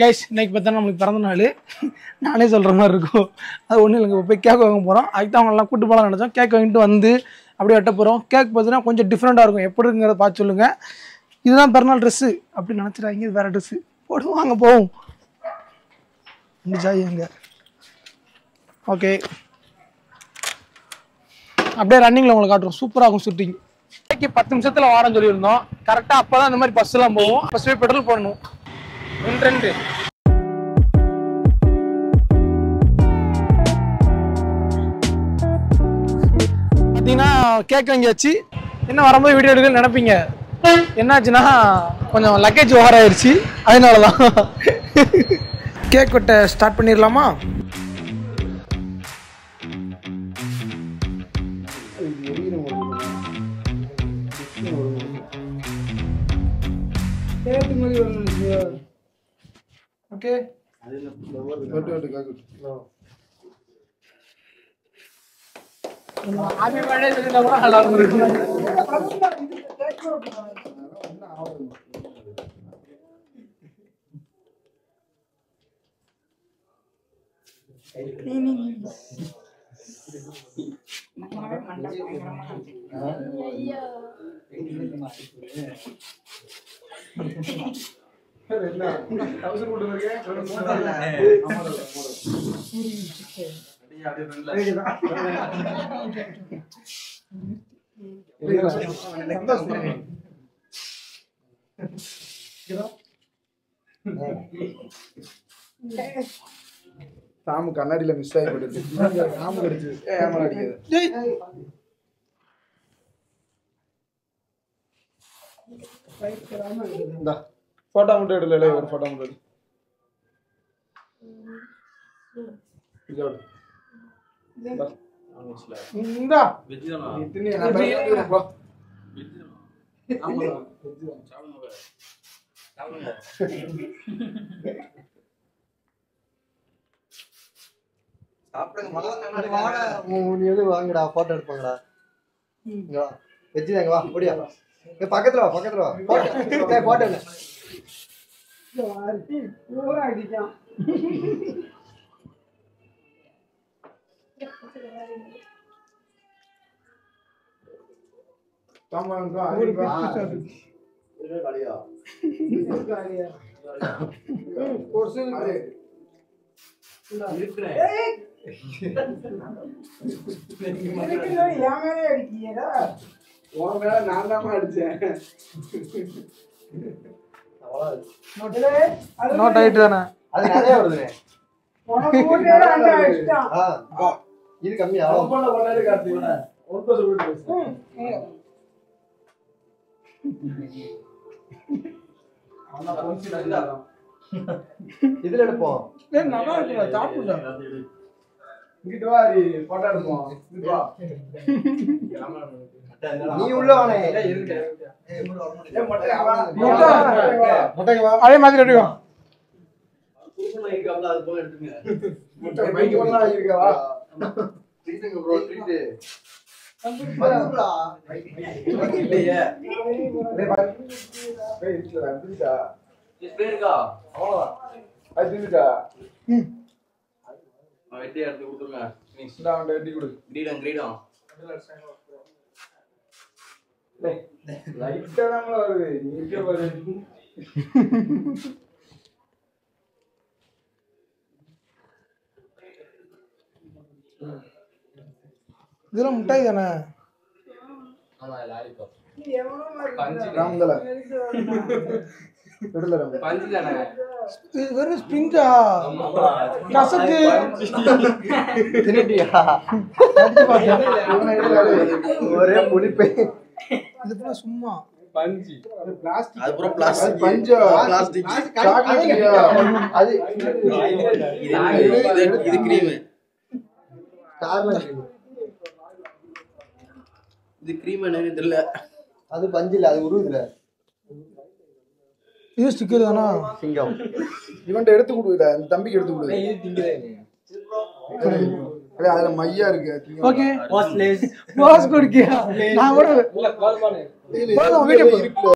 Guys இன்னைக்கு பார்த்தா நம்மளுக்கு பிறந்த நாள் நானே சொல்கிற மாதிரி இருக்கும். அது ஒன்றும் இல்லைங்க, போய் கேக் வாங்க போகிறோம். அதுக்கு அவங்களெல்லாம் கூட்டு போகலாம்னு நினச்சோம். கேக் வாங்கிட்டு வந்து அப்படியே வெட்ட போகிறோம். கேக் பார்த்தீங்கன்னா கொஞ்சம் டிஃப்ரெண்ட்டாக இருக்கும். எப்படி இருக்குங்கிறத பார்த்து சொல்லுங்கள். இதுதான் பிறநாள் ட்ரெஸ்ஸு அப்படின்னு நினச்சிடாங்க, இது வேறு ட்ரெஸ்ஸு. போட்டு வாங்க போவோம். ஜாய் எங்க ஓகே அப்படியே ரன்னிங்கில் உங்களுக்கு காட்டுறோம். சூப்பராக இருக்கும் ஷூட்டிங். 10 நிமிஷத்தில் வாரம் சொல்லியிருந்தோம். கரெக்டாக அப்போ தான் இந்த மாதிரி பஸ்ஸெல்லாம் போகும். ஃபஸ்ட் போய் பெட்ரோல் போடணும். 2 பார்த்தீங்கன்னா கேக் வாங்கியாச்சு. என்ன வரும்போது வீடியோ எடுக்கணும்னு நினைப்பீங்க. என்னாச்சுன்னா கொஞ்சம் லக்கேஜ் ஓவர் ஆயிடுச்சு. அதனால தான் கேக் வெட்ட ஸ்டார்ட் பண்ணிடலாமா? ஓகே சாமு கண்ணாடியில மிஸ் ஆகி போயிடுது. சாமு கடிச்சு ஏமாற அடிக்குது. போட்டோ மட்டும் எடுல, ஒரு போட்டோ மட்டும் எடு. இந்தா இத்தனை நான் பையன் போ. ஆமா சாப்பிடுங்க. நீ எது வாங்கடா, போட்டோ எடுப்பாங்கடா. இங்க வா, வெஜ்ஜிதாங்க, வா ஓடியா. பக்கத்துல வா, பக்கத்துல வா. போட்டோ என்ன நான் தான் அடிச்சேன். நோட் ஆயிட்டு தானே அது நிறைய வருதுனே. இது கம்மியா இதுல எடுப்போம். இங்கிட்டு வா, போட்டோ எடுப்போம். நீ உள்ள வானே. அதே மாதிரி எடுக்கும். இதெல்லாம் முட்டாய் தானே? வெறும் ஸ்பிரிங்கா கசக்கு ஒரே புளிப்பே. இது சும்மா பஞ்சு பிளாஸ்டிக். அது பூரா பிளாஸ்டிக். பஞ்சு பிளாஸ்டிக். அது இது கிரீம். Corner cream. இது கிரீம் என்னன்னு தெரியல. அது பஞ்சு இல்ல, அது உருவுதுல. இது ஸ்டிக்கர் தானா? சிங்கம். இவன்ட்ட எடுத்து கொடுடா, இந்த தம்பிக்கு எடுத்து கொடு. இது திங்கறேன். அதுல மையா இருக்கு. ஓகே பாஸ் குடிக்கியா? நான் கூட இல்ல கால் பண்ணு. வீடியோ